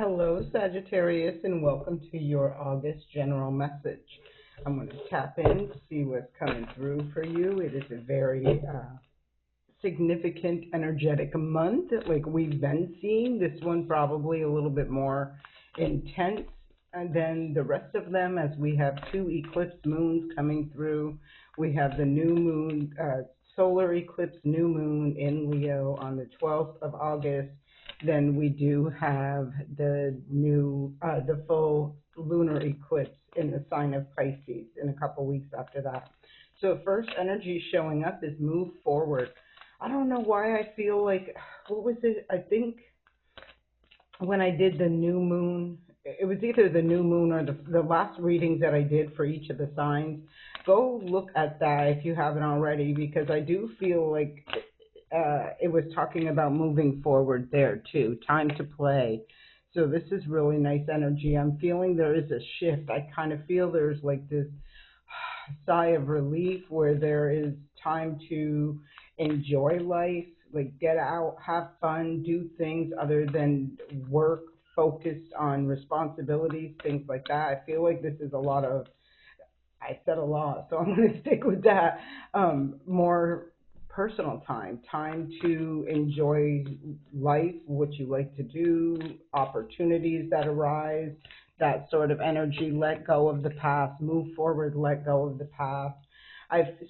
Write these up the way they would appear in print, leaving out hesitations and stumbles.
Hello, Sagittarius, and welcome to your August general message. I'm going to tap in, see what's coming through for you. It is a very significant, energetic month, like we've been seeing. This one probably a little bit more intense than the rest of them, as we have two eclipse moons coming through. We have the new moon, solar eclipse new moon in Leo on the 12th of August. Then we do have the full lunar eclipse in the sign of Pisces in a couple weeks after that. So first energy showing up is move forward. I don't know why I feel like, what was it? I think when I did the new moon, it was either the new moon or the last readings that I did for each of the signs. Go look at that if you haven't already, because I do feel like it was talking about moving forward there too. Time to play. So this is really nice energy. I'm feeling there is a shift. I kind of feel there's like this sigh of relief where there is time to enjoy life, like get out, have fun, do things other than work, focused on responsibilities, things like that. I feel like this is a lot of, I said a lot, so I'm going to stick with that. More personal time, time to enjoy life, what you like to do, opportunities that arise, that sort of energy. Let go of the past, move forward, let go of the past.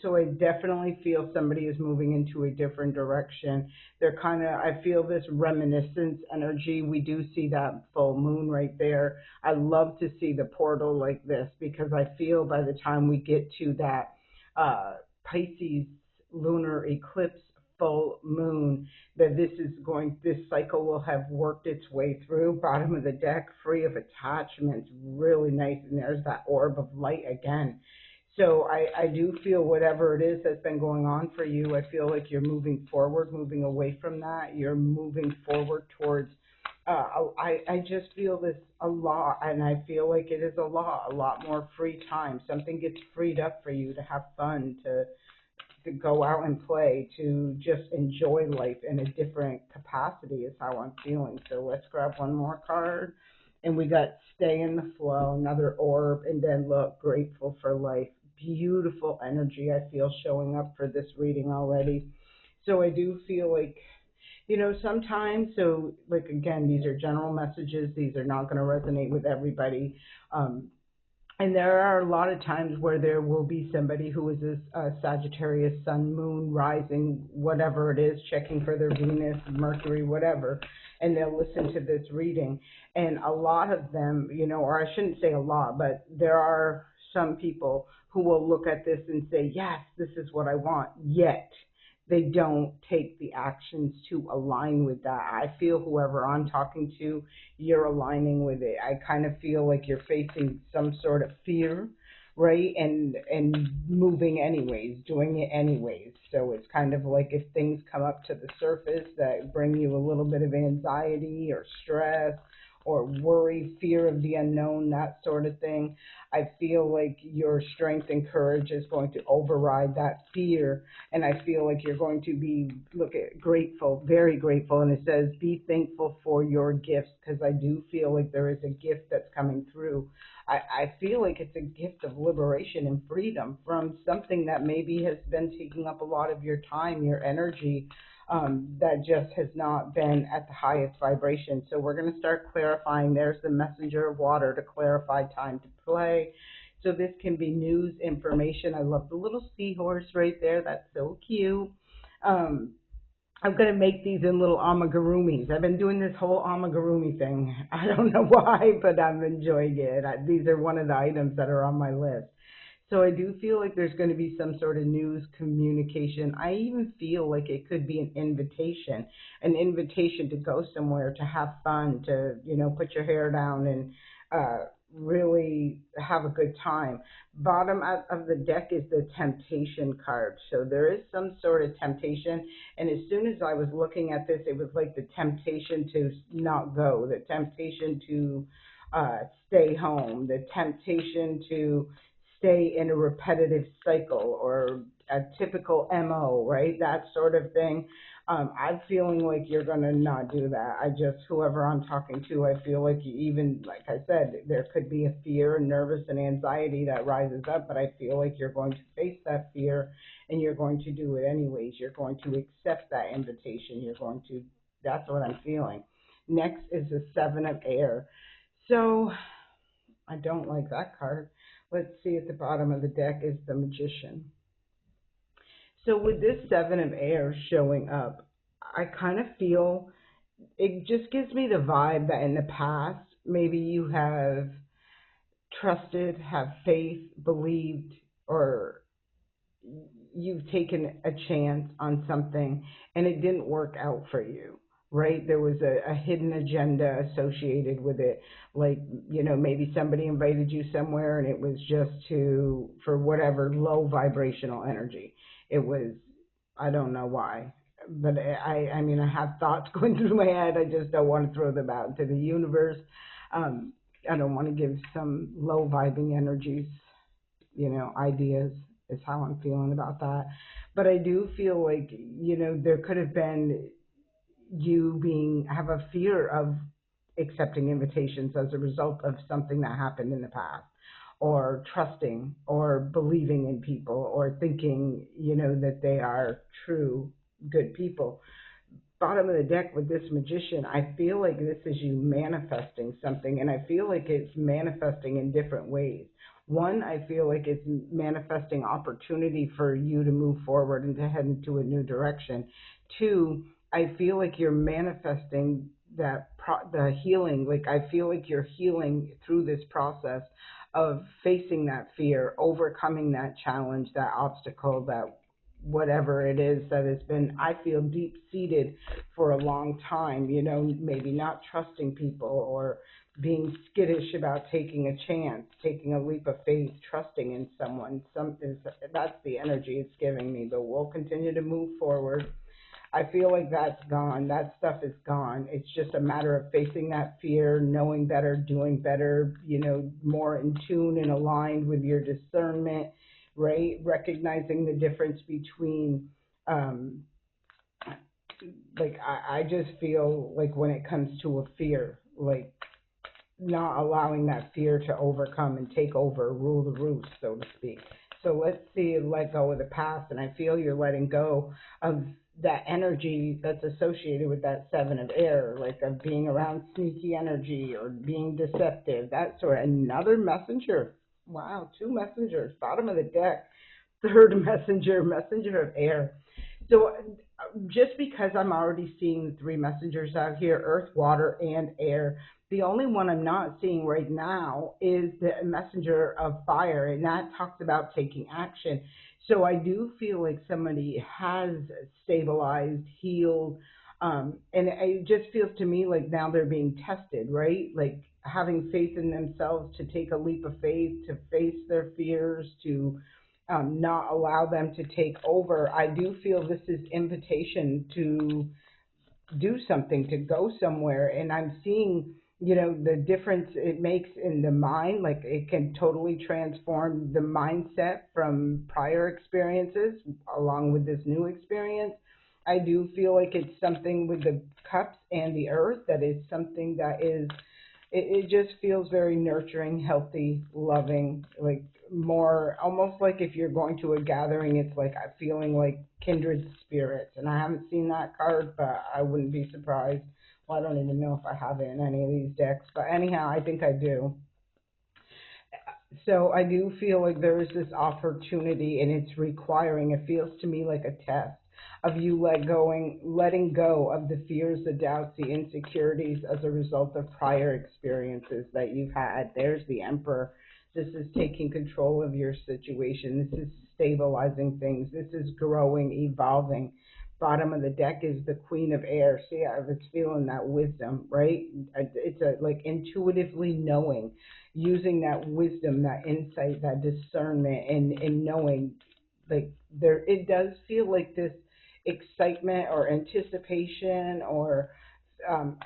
So I definitely feel somebody is moving into a different direction. They're kind of, I feel this reminiscence energy. We do see that full moon right there. I love to see the portal like this, because I feel by the time we get to that Pisces lunar eclipse full moon, that this cycle will have worked its way through. Bottom of the deck, free of attachments, really nice. And there's that orb of light again. So I do feel whatever it is that's been going on for you, I feel like you're moving forward, moving away from that. You're moving forward towards, I just feel this a lot, and I feel like it is a lot more free time. Something gets freed up for you to have fun, to go out and play, to just enjoy life in a different capacity is how I'm feeling. So let's grab one more card. And we got stay in the flow, another orb, and then look, grateful for life. Beautiful energy I feel showing up for this reading already. So I do feel like, sometimes, so like again, these are general messages. These are not going to resonate with everybody. And there are a lot of times where there will be somebody who is a Sagittarius sun, moon, rising, whatever it is, checking for their Venus, Mercury, whatever, and they'll listen to this reading. And a lot of them, or I shouldn't say a lot, but there are some people who will look at this and say, yes, this is what I want, yet they don't take the actions to align with that. I feel whoever I'm talking to, you're aligning with it. I kind of feel like you're facing some sort of fear, right? And moving anyways, doing it anyways. So it's kind of like if things come up to the surface that bring you a little bit of anxiety or stress or worry, fear of the unknown, that sort of thing, I feel like your strength and courage is going to override that fear. And I feel like you're going to be, grateful, very grateful. And it says, be thankful for your gifts, because I do feel like there is a gift that's coming through. I feel like it's a gift of liberation and freedom from something that maybe has been taking up a lot of your time, your energy, that just has not been at the highest vibration. So we're going to start clarifying. There's the messenger of water to clarify time to play. So this can be news, information. I love the little seahorse right there. That's so cute. I'm going to make these in little amigurumis. I've been doing this whole amigurumi thing. I don't know why, but I'm enjoying it. These are one of the items that are on my list. So I do feel like there's going to be some sort of news communication. I even feel like it could be an invitation to go somewhere, to have fun, to, put your hair down and really have a good time. Bottom of the deck is the temptation card. So there is some sort of temptation. And as soon as I was looking at this, it was like the temptation to not go, the temptation to stay home, the temptation to stay in a repetitive cycle or a typical MO, right? That sort of thing. I'm feeling like you're gonna not do that. I just, whoever I'm talking to, I feel like you, even like I said, there could be a fear, nervous, and anxiety that rises up, but I feel like you're going to face that fear, and you're going to do it anyways. You're going to accept that invitation. You're going to. That's what I'm feeling. Next is the Seven of Air. So I don't like that card. Let's see, at the bottom of the deck is the Magician. So with this Seven of Air showing up, I kind of feel it just gives me the vibe that in the past, maybe you have trusted, have faith, believed, or you've taken a chance on something and it didn't work out for you, right? There was a hidden agenda associated with it. Like, maybe somebody invited you somewhere and it was just for whatever low vibrational energy. It was, I don't know why. But I mean, I have thoughts going through my head. I just don't want to throw them out into the universe. Um, I don't want to give some low vibing energies ideas is how I'm feeling about that. But I do feel like, there could have been you have a fear of accepting invitations as a result of something that happened in the past, or trusting or believing in people, or thinking, that they are true, good people. Bottom of the deck with this Magician, I feel like this is you manifesting something, and I feel like it's manifesting in different ways. One, I feel like it's manifesting opportunity for you to move forward and to head into a new direction. Two, I feel like you're manifesting the healing. Like, I feel like you're healing through this process of facing that fear, overcoming that challenge, that obstacle, that whatever it is that has been, I feel, deep seated for a long time, maybe not trusting people, or being skittish about taking a chance, taking a leap of faith, trusting in someone. That's the energy it's giving me, but we'll continue to move forward. I feel like that's gone. That stuff is gone. It's just a matter of facing that fear, knowing better, doing better, more in tune and aligned with your discernment, right? Recognizing the difference between, um, like, I just feel like when it comes to a fear, like, not allowing that fear to overcome and take over, rule the roost, so to speak. So let's see, let go of the past, and I feel you're letting go of that energy that's associated with that Seven of Air, like of being around sneaky energy or being deceptive, that sort of. Another messenger. Wow, two messengers, bottom of the deck. Third messenger, messenger of air. So just because I'm already seeing the three messengers out here, earth, water, and air, the only one I'm not seeing right now is the messenger of fire, and that talks about taking action. So I do feel like somebody has stabilized, healed, and it just feels to me like now they're being tested, right? Like having faith in themselves to take a leap of faith, to face their fears, to not allow them to take over. I do feel this is invitation to do something, to go somewhere. And I'm seeing, the difference it makes in the mind. Like, it can totally transform the mindset from prior experiences along with this new experience. I do feel like it's something with the cups and the earth that is something that is, it just feels very nurturing, healthy, loving, like more almost like if you're going to a gathering, it's like I'm feeling like kindred spirits. And I haven't seen that card, but I wouldn't be surprised. Well, I don't even know if I have it in any of these decks, but anyhow, I think I do. So I do feel like there is this opportunity, and it's requiring, it feels to me like a test of you letting go of the fears, the doubts, the insecurities as a result of prior experiences that you've had. There's the Emperor. This is taking control of your situation. This is stabilizing things. This is growing, evolving. Bottom of the deck is the Queen of Air. See, I was feeling that wisdom, right? It's like intuitively knowing, using that wisdom, that insight, that discernment, and knowing, like, there, it does feel like this excitement or anticipation or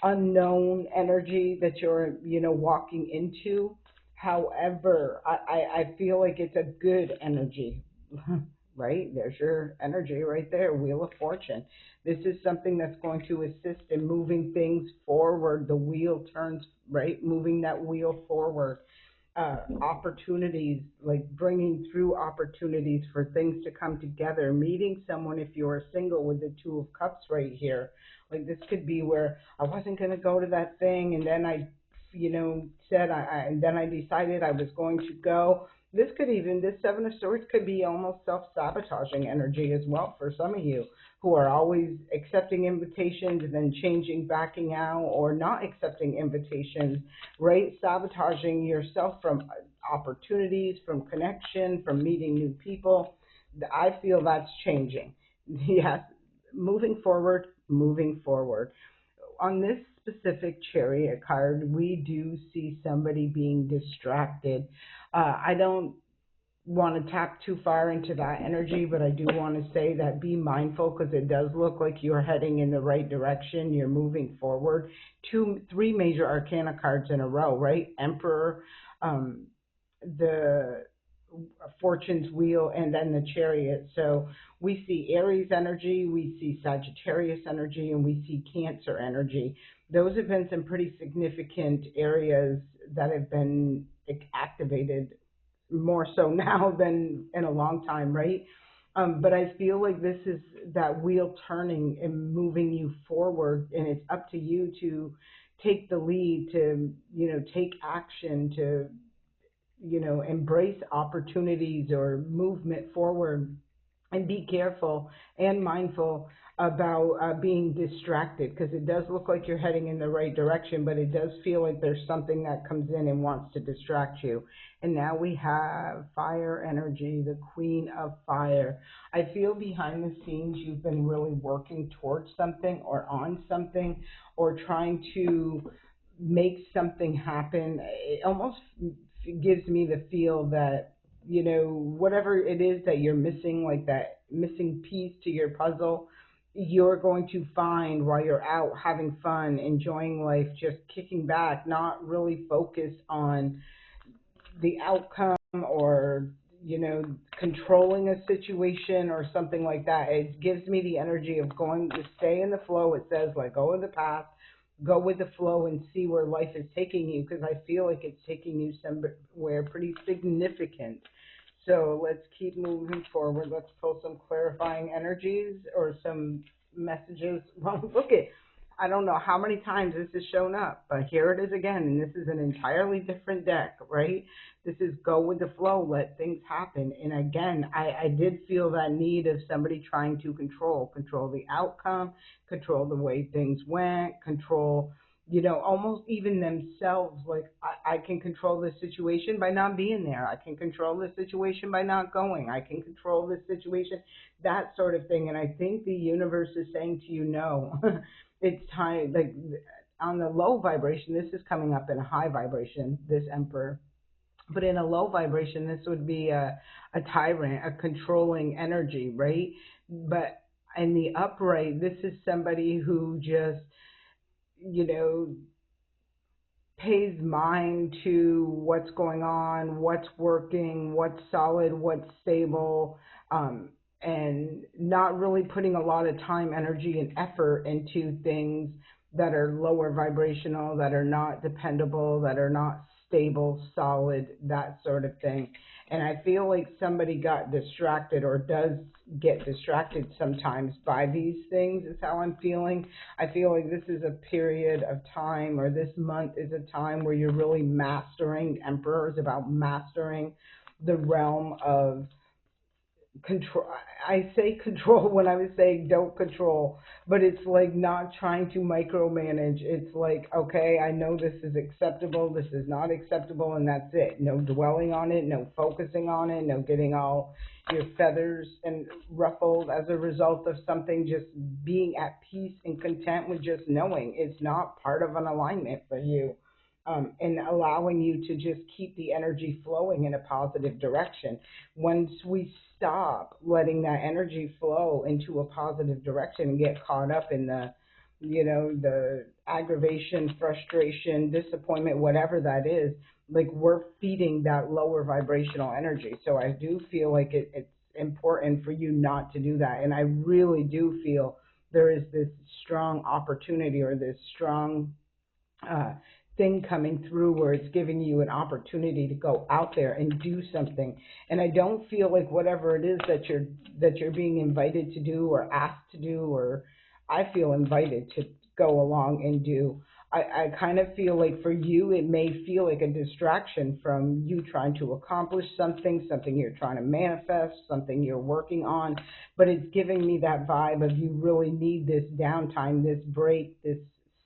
unknown energy that you're, walking into. However, I feel like it's a good energy. right? There's your energy right there, Wheel of Fortune. This is something that's going to assist in moving things forward. The wheel turns, right? Moving that wheel forward. Opportunities, like bringing through opportunities for things to come together, meeting someone if you're single with the Two of Cups right here. Like this could be where I wasn't going to go to that thing and then I, said and then I decided I was going to go. This Seven of Swords could be almost self-sabotaging energy as well for some of you who are always accepting invitations and then changing, backing out, or not accepting invitations, right? Sabotaging yourself from opportunities, from connection, from meeting new people. I feel that's changing. Yes, moving forward, moving forward. On this specific Chariot card, we do see somebody being distracted. I don't want to tap too far into that energy, but I do want to say that be mindful because it does look like you're heading in the right direction. You're moving forward. Three major arcana cards in a row, right? Emperor, um, the Fortune's Wheel, and then the Chariot. So we see Aries energy, we see Sagittarius energy, and we see Cancer energy. Those have been some pretty significant areas that have been activated more so now than in a long time, right? But I feel like this is that wheel turning and moving you forward, and it's up to you to take the lead, to take action, to embrace opportunities or movement forward, and be careful and mindful about being distracted because it does look like you're heading in the right direction, but it does feel like there's something that comes in and wants to distract you. And now we have fire energy, the Queen of Fire. I feel behind the scenes you've been really working towards something or on something or trying to make something happen. It almost gives me the feel that whatever it is that you're missing, like that missing piece to your puzzle, you're going to find while you're out having fun, enjoying life, just kicking back, not really focused on the outcome or controlling a situation or something like that. It gives me the energy of going to stay in the flow. It says let go of the past, go with the flow, and see where life is taking you, because I feel like it's taking you somewhere pretty significant. So let's keep moving forward. Let's pull some clarifying energies or some messages. Well, look at, I don't know how many times this has shown up, but here it is again, and this is an entirely different deck, right? This is go with the flow, let things happen. And again, I did feel that need of somebody trying to control the outcome, control the way things went, control, almost even themselves. Like, I can control this situation by not being there. I can control this situation by not going. I can control this situation, that sort of thing. And I think the universe is saying to you, no, it's time. Like, on the low vibration, this is coming up in a high vibration, this Emperor. But in a low vibration, this would be a tyrant, a controlling energy, right? But in the upright, this is somebody who just, you know, pays mind to what's going on, what's working, what's solid, what's stable, and not really putting a lot of time, energy, and effort into things that are lower vibrational, that are not dependable, that are not stable, solid, that sort of thing. And I feel like somebody got distracted or does get distracted sometimes by these things, is how I'm feeling. I feel like this is a period of time, or this month is a time where you're really mastering. Emperor is about mastering the realm of control. I say control when I was saying don't control, but it's like not trying to micromanage. It's like, okay, I know this is acceptable, this is not acceptable, and that's it. No dwelling on it, no focusing on it, no getting all your feathers and ruffled as a result of something. Just being at peace and content with just knowing it's not part of an alignment for you. And allowing you to just keep the energy flowing in a positive direction. Once we stop letting that energy flow into a positive direction and get caught up in the aggravation, frustration, disappointment, whatever that is, like we're feeding that lower vibrational energy. So I do feel like important for you not to do that. And I really do feel there is this strong opportunity or this strong uh, thing coming through where it's giving you an opportunity to go out there and do something. And I don't feel like whatever it is that you're being invited to do or asked to do, or I feel invited to go along and do. I kind of feel like for you, it may feel like a distraction from you trying to accomplish something, something you're trying to manifest, something you're working on, but it's giving me that vibe of you really need this downtime, this break, this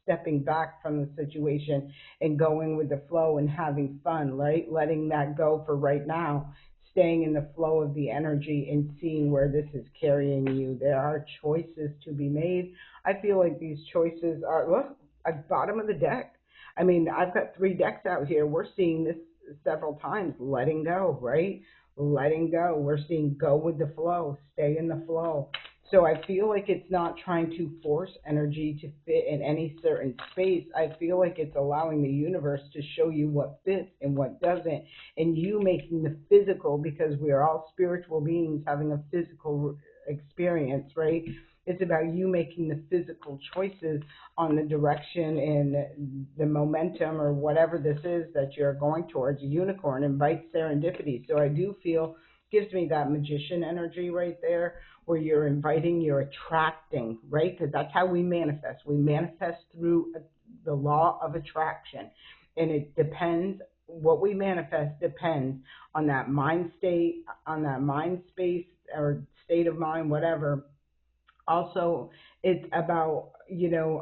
stepping back from the situation and going with the flow and having fun, right? Letting that go for right now, staying in the flow of the energy and seeing where this is carrying you. There are choices to be made. I feel like these choices are, look, at the bottom of the deck. I mean, I've got three decks out here. We're seeing this several times, letting go, right? Letting go. We're seeing go with the flow, stay in the flow. So I feel like it's not trying to force energy to fit in any certain space. I feel like it's allowing the universe to show you what fits and what doesn't, and you making the physical, because we are all spiritual beings having a physical experience, right? It's about you making the physical choices on the direction and the momentum or whatever this is that you're going towards. A unicorn invites serendipity. So I do feel, gives me that magician energy right there, where you're inviting, you're attracting, right? Because that's how we manifest. We manifest through the law of attraction. And it depends, what we manifest depends on that mind state, on that mind space or state of mind, whatever. Also, it's about,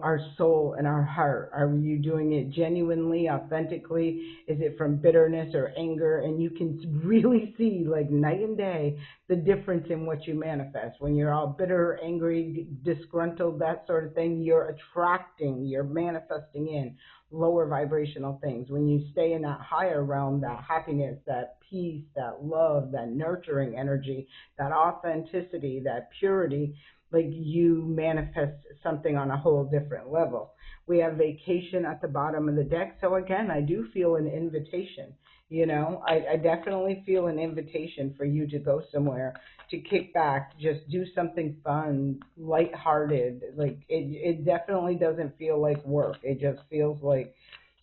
our soul and our heart. Are you doing it genuinely, authentically? Is it from bitterness or anger? And you can really see, like night and day, the difference in what you manifest. When you're all bitter, angry, disgruntled, that sort of thing, you're attracting, you're manifesting in lower vibrational things. When you stay in that higher realm, that happiness, that peace, that love, that nurturing energy, that authenticity, that purity, like you manifest something on a whole different level. We have vacation at the bottom of the deck. So again, I do feel an invitation. I definitely feel an invitation for you to go somewhere, to kick back, just do something fun, lighthearted. Like it definitely doesn't feel like work. It just feels like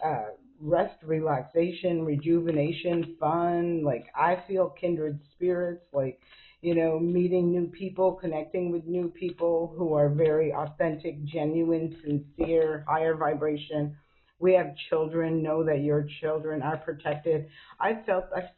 uh, rest, relaxation, rejuvenation, fun. Like I feel kindred spirits. Like meeting new people, connecting with new people who are very authentic, genuine, sincere, higher vibration. We have children. Know that your children are protected. I've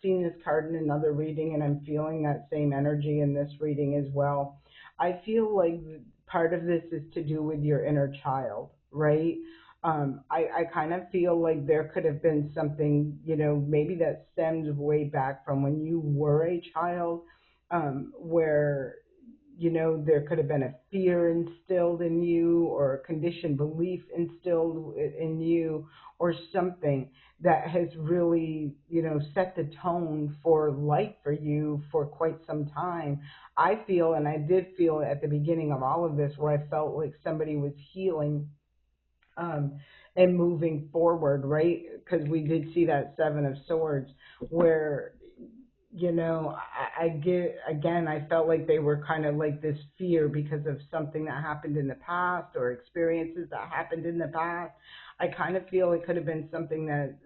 seen this card in another reading, and I'm feeling that same energy in this reading as well. I feel like part of this is to do with your inner child, right? I kind of feel like there could have been something, maybe that stems way back from when you were a child, where there could have been a fear instilled in you or a conditioned belief instilled in you, or something that has really set the tone for life for you for quite some time. I feel, and I did feel at the beginning of all of this, where I felt like somebody was healing, um, and moving forward, right? Because we did see that Seven of Swords, where I get, again, I felt like they were kind of like this fear because of something that happened in the past or experiences that happened in the past. I kind of feel it could have been something that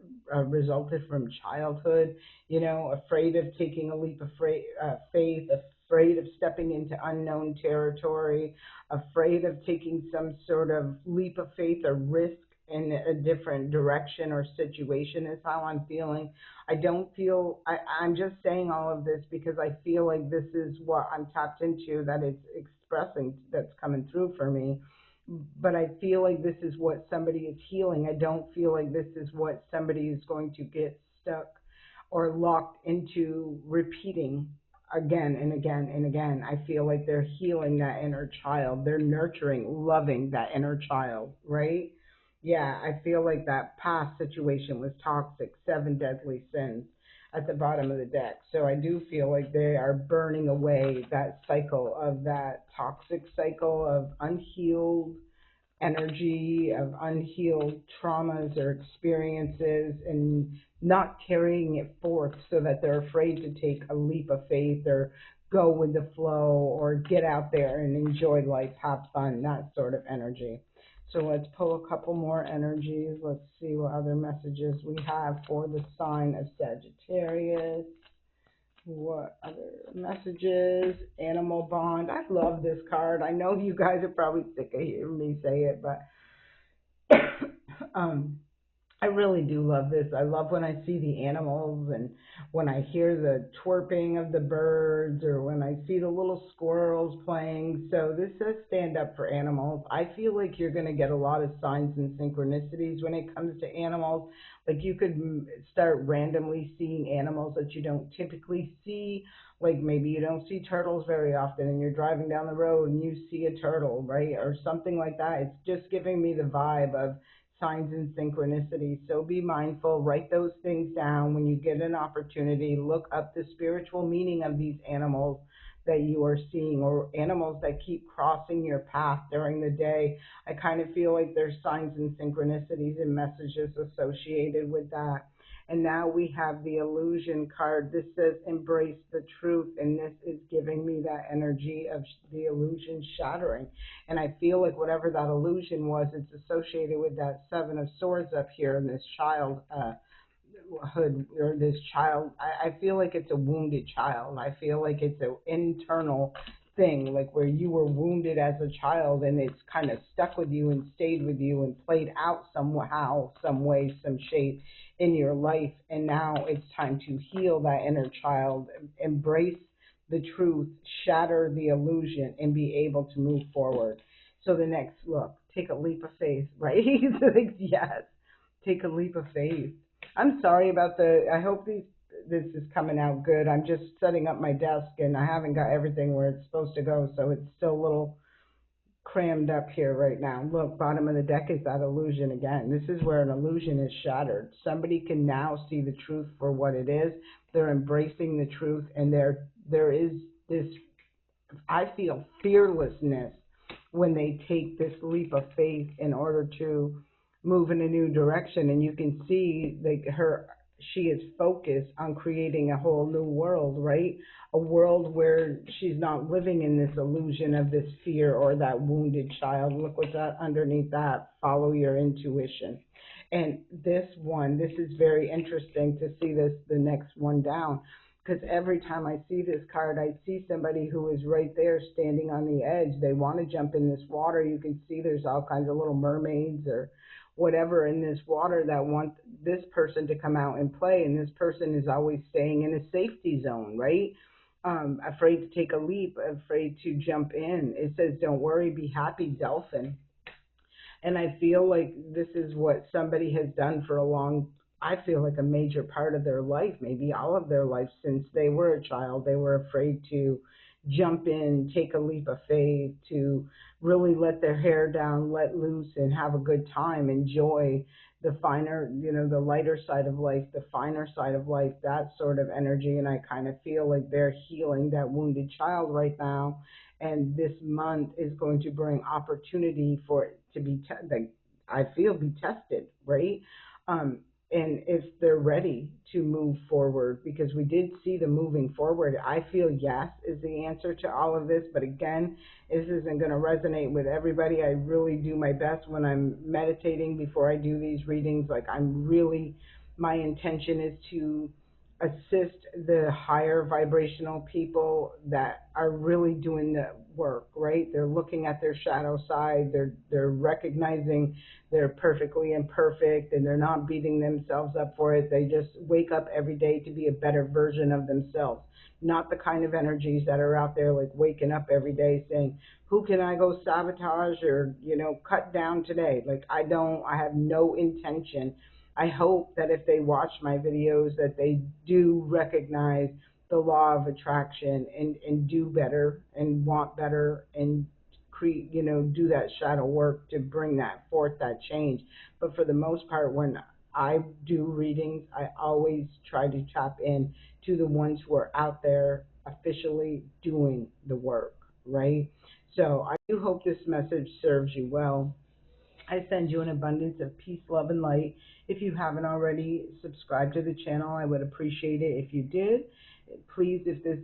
resulted from childhood, afraid of taking a leap of faith, afraid of stepping into unknown territory, afraid of taking some sort of leap of faith or risk in a different direction or situation, is how I'm feeling. I don't feel, I'm just saying all of this because I feel like this is what I'm tapped into, that it's expressing, that's coming through for me. But I feel like this is what somebody is healing. I don't feel like this is what somebody is going to get stuck or locked into repeating again and again and again. I feel like they're healing that inner child. They're nurturing, loving that inner child, right? Yeah, I feel like that past situation was toxic, seven deadly sins at the bottom of the deck. So I do feel like they are burning away that cycle of that toxic cycle of unhealed energy, of unhealed traumas or experiences, and not carrying it forth, so that they're afraid to take a leap of faith or go with the flow or get out there and enjoy life, have fun, that sort of energy. So let's pull a couple more energies. Let's see what other messages we have for the sign of Sagittarius. What other messages? Animal bond. I love this card. I know you guys are probably sick of hearing me say it, but um, I really do love this. I love when I see the animals and when I hear the twerping of the birds or when I see the little squirrels playing. So this says stand up for animals. I feel like you're going to get a lot of signs and synchronicities when it comes to animals. Like you could start randomly seeing animals that you don't typically see. Like maybe you don't see turtles very often and you're driving down the road and you see a turtle, right? Or something like that. It's just giving me the vibe of signs and synchronicities. So be mindful, write those things down when you get an opportunity. Look up the spiritual meaning of these animals that you are seeing or animals that keep crossing your path during the day. I kind of feel like there's signs and synchronicities and messages associated with that. And now we have the illusion card. This says embrace the truth, and this is giving me that energy of the illusion shattering. And I feel like whatever that illusion was, it's associated with that Seven of Swords up here and this child hood or this child. I feel like it's a wounded child. I feel like it's an internal thing, like where you were wounded as a child and it's kind of stuck with you and stayed with you and played out somehow, some way, some shape in your life. And now it's time to heal that inner child, embrace the truth, shatter the illusion, and be able to move forward. So the next look, take a leap of faith, right? Like, yes, take a leap of faith. I'm sorry about I hope this is coming out good. I'm just setting up my desk and I haven't got everything where it's supposed to go, so it's still a little crammed up here right now. Look, bottom of the deck is that illusion again. This is where an illusion is shattered. Somebody can now see the truth for what it is. They're embracing the truth, and there is this, I feel, fearlessness when they take this leap of faith in order to move in a new direction. And you can see like she is focused on creating a whole new world, right? A world where she's not living in this illusion of this fear or that wounded child. Look what's that underneath that. Follow your intuition. And this is very interesting to see this, the next one down, because every time I see this card, I see somebody who is right there standing on the edge. They want to jump in this water. You can see there's all kinds of little mermaids or whatever in this water that want this person to come out and play. And this person is always staying in a safety zone, right? Afraid to take a leap, afraid to jump in. It says, don't worry, be happy, dolphin. And I feel like this is what somebody has done for a long, I feel like a major part of their life, maybe all of their life since they were a child. They were afraid to jump in, take a leap of faith, to really let their hair down, let loose, and have a good time, enjoy the finer, the lighter side of life, the finer side of life, that sort of energy. And I kind of feel like they're healing that wounded child right now. And this month is going to bring opportunity for it to be, like, I feel, be tested, right? Um, and if they're ready to move forward, because we did see the moving forward. I feel yes is the answer to all of this, but again, this isn't going to resonate with everybody. I really do my best when I'm meditating before I do these readings. Like, my intention is to assist the higher vibrational people that are really doing the work, right? They're looking at their shadow side, they're recognizing they're perfectly imperfect and they're not beating themselves up for it. They just wake up every day to be a better version of themselves. Not the kind of energies that are out there like waking up every day saying, who can I go sabotage or, cut down today? Like, I have no intention. I hope that if they watch my videos that they do recognize the law of attraction and do better and want better and create, do that shadow work to bring that forth, that change. But for the most part, when I do readings, I always try to tap in to the ones who are out there officially doing the work, right? So I do hope this message serves you well. I send you an abundance of peace, love, and light. If you haven't already subscribed to the channel, I would appreciate it if you did. Please, if this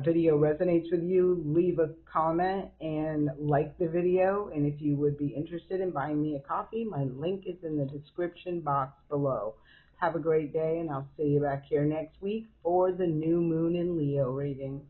video resonates with you, leave a comment and like the video. And if you would be interested in buying me a coffee, my link is in the description box below. Have a great day, and I'll see you back here next week for the new moon in Leo reading.